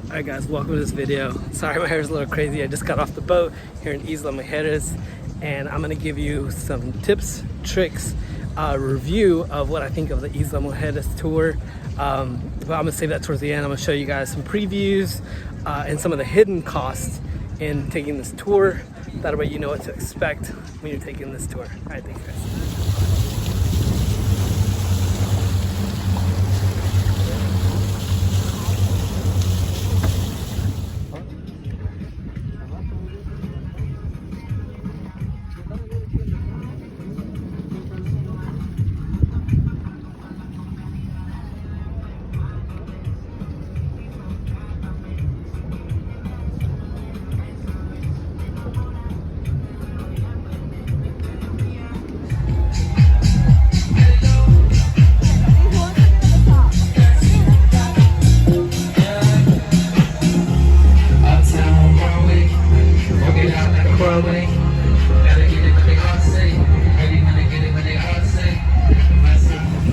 Alright guys, welcome to this video. Sorry my hair is a little crazy. I just got off the boat here in Isla Mujeres and I'm going to give you some tips, tricks, review of what I think of the Isla Mujeres tour. But I'm going to save that towards the end. I'm going to show you guys some previews and some of the hidden costs in taking this tour. That way you know what to expect when you're taking this tour. Alright, thanks guys.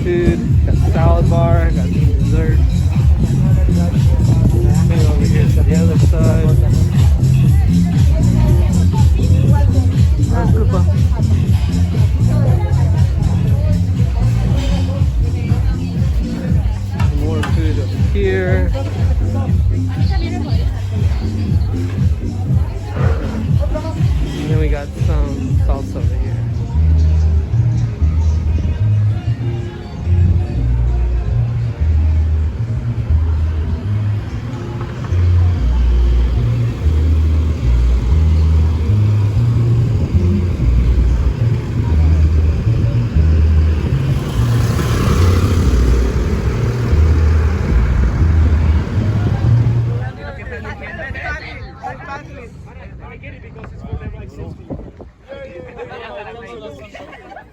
Food, got salad bar, got dessert. And over here to the other side. More food over here. And then we got some salsa over here.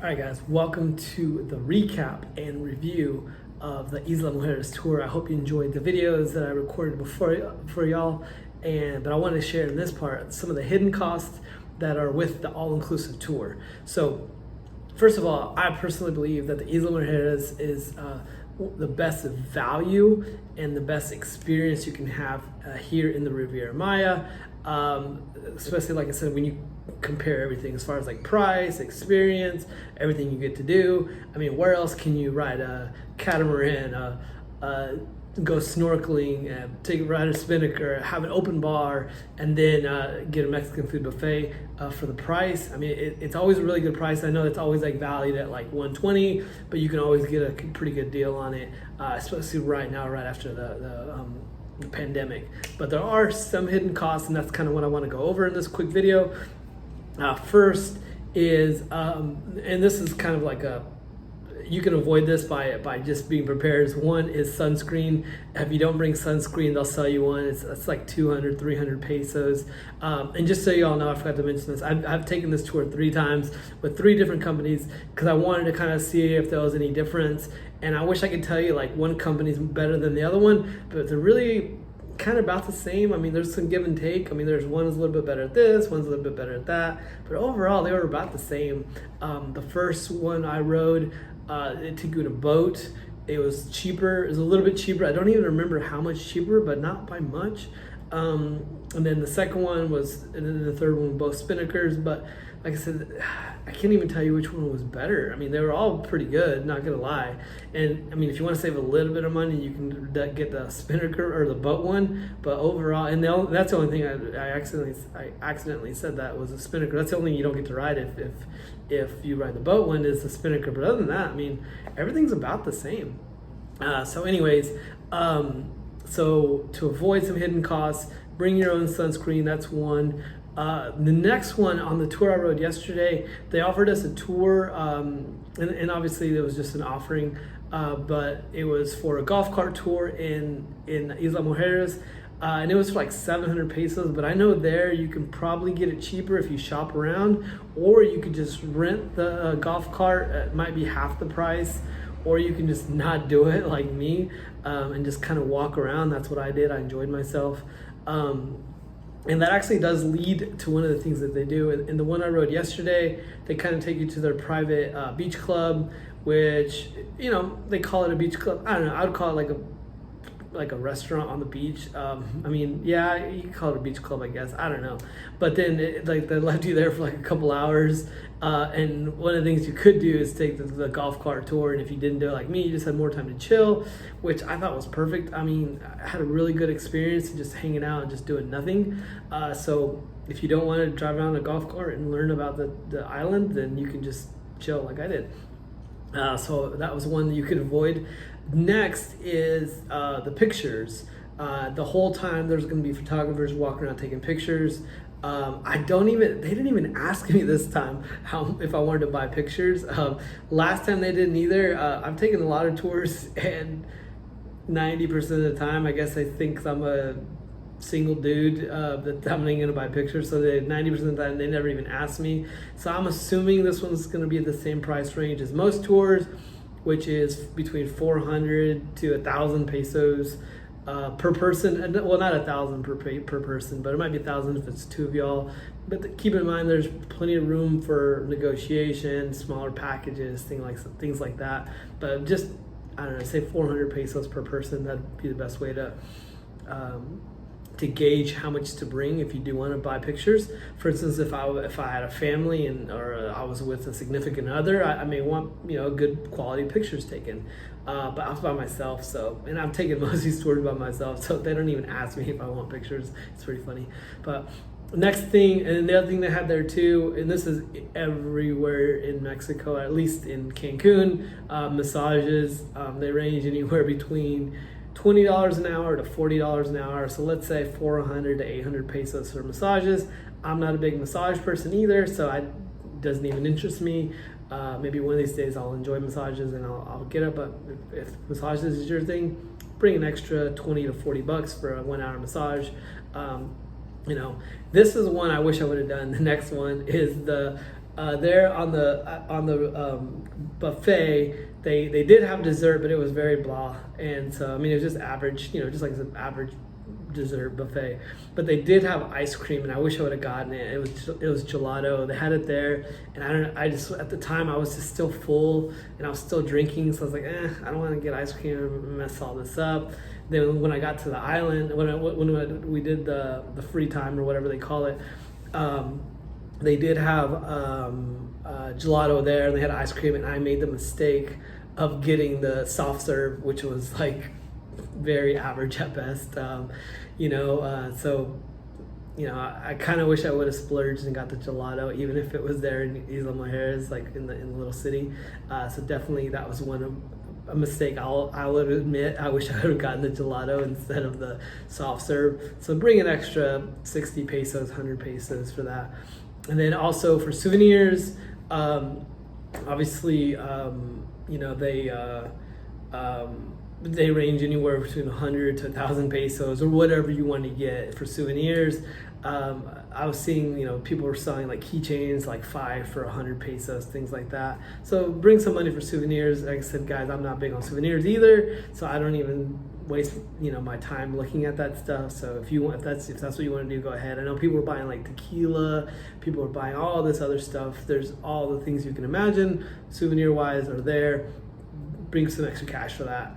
Alright guys, welcome to the recap and review of the Isla Mujeres tour. I hope you enjoyed the videos that I recorded before for y'all, but I wanted to share in this part some of the hidden costs that are with the all-inclusive tour. So first of all, I personally believe that the Isla Mujeres is the best value and the best experience you can have here in the Riviera Maya, especially like I said, when you compare everything as far as like price, experience, everything you get to do. I mean, where else can you ride a catamaran, go snorkeling, ride a Spinnaker, have an open bar, and then get a Mexican food buffet for the price? I mean, it's always a really good price. I know it's always like valued at like $120, but you can always get a pretty good deal on it, especially right now, right after the pandemic. But there are some hidden costs, and that's kind of what I want to go over in this quick video. First is, and this is kind of like you can avoid this by just being prepared. One is sunscreen. If you don't bring sunscreen, they'll sell you one. It's like 200, 300 pesos. And just so you all know, I forgot to mention this, I've taken this tour 3 times with 3 different companies because I wanted to kind of see if there was any difference. And I wish I could tell you like one company's better than the other one, but they're really kind of about the same. I mean, there's some give and take. I mean, there's one's a little bit better at this, one's a little bit better at that, but overall they were about the same. The first one I rode, it took you in a boat. It was cheaper. It was a little bit cheaper. I don't even remember how much cheaper, but not by much. And then the second one was, and then the third one, both Spinnakers. But like I said, I can't even tell you which one was better. I mean, they were all pretty good, not gonna lie. And I mean, if you want to save a little bit of money, you can get the Spinnaker or the boat one. But overall, and that's the only thing I accidentally said that was a Spinnaker. That's the only thing you don't get to ride if you ride the boat one is the Spinnaker. But other than that, I mean, everything's about the same. So anyways, so to avoid some hidden costs, bring your own sunscreen. That's one. The next one on the tour I rode yesterday, they offered us a tour, and obviously it was just an offering, but it was for a golf cart tour in Isla Mujeres, and it was for like 700 pesos. But I know there you can probably get it cheaper if you shop around, or you could just rent the golf cart. It might be half the price, or you can just not do it like me, and just kind of walk around. That's what I did. I enjoyed myself. And that actually does lead to one of the things that they do. In the one I rode yesterday, they kind of take you to their private beach club, which, you know, they call it a beach club. I don't know, I would call it like a like a restaurant on the beach. I mean, yeah, you can call it a beach club, I guess. I don't know. But then like they left you there for like a couple hours. And one of the things you could do is take the golf cart tour. And if you didn't do it like me, you just had more time to chill, which I thought was perfect. I mean, I had a really good experience just hanging out and just doing nothing. So if you don't want to drive around a golf cart and learn about the island, then you can just chill like I did. So that was one that you could avoid. Next is the pictures. The whole time there's going to be photographers walking around taking pictures. They didn't even ask me this time if I wanted to buy pictures. Last time they didn't either. I've taken a lot of tours, and 90% of the time, I guess they think I'm a single dude that I'm not gonna buy pictures. So 90% of the time, they never even ask me. So I'm assuming this one's gonna be at the same price range as most tours, which is between 400 to 1,000 pesos. Per person. Well, not 1,000 per person, but it might be 1,000 if it's two of y'all. But keep in mind, there's plenty of room for negotiation, smaller packages, things like that. But just, I don't know, say 400 pesos per person. That'd be the best way to gauge how much to bring if you do want to buy pictures. For instance, if I had a family or I was with a significant other, I may want good quality pictures taken. But I was by myself, and I'm taking most of these tours by myself, so they don't even ask me if I want pictures. It's pretty funny. But next thing, and the other thing they had there too, and this is everywhere in Mexico, at least in Cancun, massages. They range anywhere between $20 an hour to $40 an hour. So let's say 400 to 800 pesos for massages. I'm not a big massage person either, so it doesn't even interest me. Maybe one of these days I'll enjoy massages and I'll get it. But if massages is your thing, bring an extra 20 to 40 bucks for a 1 hour massage. This is one I wish I would have done. The next one is there on the buffet. They did have dessert, but it was very blah. And so, I mean, it was just average, just like an average dessert buffet. But they did have ice cream, and I wish I would have gotten it. It was gelato. They had it there, and I just at the time I was just still full, and I was still drinking, so I was like, I don't want to get ice cream and mess all this up. Then when I got to the island, when we did the free time or whatever they call it, they did have gelato there, and they had ice cream, and I made the mistake of getting the soft serve, which was like very average at best. I kind of wish I would have splurged and got the gelato, even if it was there in Isla Mujeres, like in the little city. So definitely that was a mistake. I would admit I wish I would have gotten the gelato instead of the soft serve. So bring an extra 60 pesos, 100 pesos for that. And then also for souvenirs, obviously, they range anywhere between 100 to 1,000 pesos or whatever you want to get for souvenirs. I was seeing, people were selling like keychains, like 5 for 100 pesos, things like that. So bring some money for souvenirs. Like I said, guys, I'm not big on souvenirs either, so I don't even waste, my time looking at that stuff. So if that's what you want to do, go ahead. I know people are buying like tequila, people are buying all this other stuff. There's all the things you can imagine, souvenir-wise, are there. Bring some extra cash for that.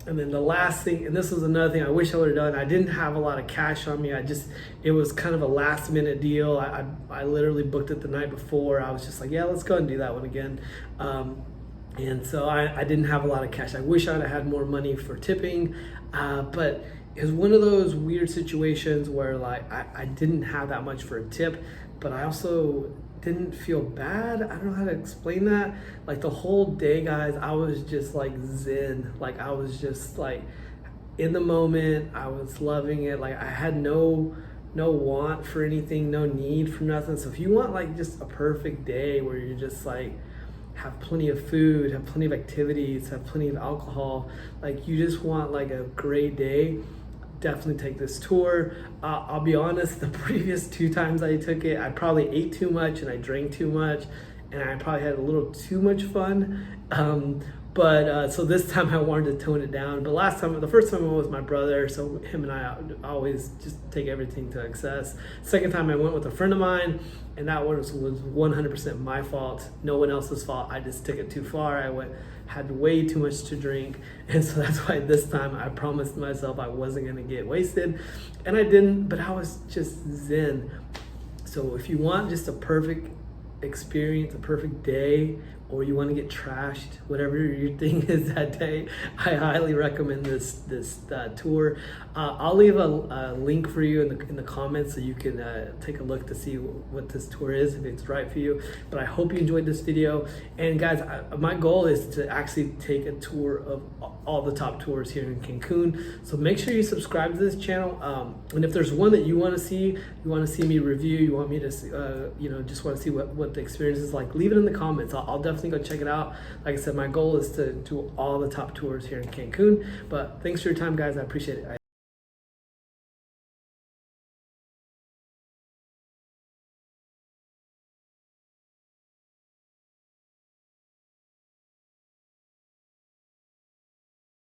And then the last thing, and this was another thing I wish I would have done. I didn't have a lot of cash on me. It was kind of a last minute deal. I literally booked it the night before. I was just like, yeah, let's go and do that one again. And so I didn't have a lot of cash. I wish I'd have had more money for tipping, but it was one of those weird situations where like I didn't have that much for a tip, but I also didn't feel bad. I don't know how to explain that. Like the whole day, guys, I was just like zen. Like I was just like in the moment. I was loving it. Like I had no want for anything, no need for nothing. So if you want like just a perfect day where you're just like have plenty of food, have plenty of activities, have plenty of alcohol, like you just want like a great day, definitely take this tour. I'll be honest, the previous 2 times I took it, I probably ate too much and I drank too much, and I probably had a little too much fun. So this time I wanted to tone it down. But the first time I went with my brother, so him and I always just take everything to excess. Second time I went with a friend of mine, and that was 100% my fault, no one else's fault. I just took it too far. I went had way too much to drink, and so that's why this time I promised myself I wasn't gonna get wasted, and I didn't, but I was just zen. So if you want just a perfect experience, a perfect day, or you want to get trashed, whatever your thing is that day, I highly recommend this tour. I'll leave a link for you in the comments so you can take a look to see what this tour is, if it's right for you. But I hope you enjoyed this video. And guys, my goal is to actually take a tour of all the top tours here in Cancun. So make sure you subscribe to this channel. And if there's one that you want to see me review, you want me to just want to see what the experience is like, leave it in the comments. I'll definitely go check it out. Like I said, my goal is to do all the top tours here in Cancun. But thanks for your time, guys. I appreciate it.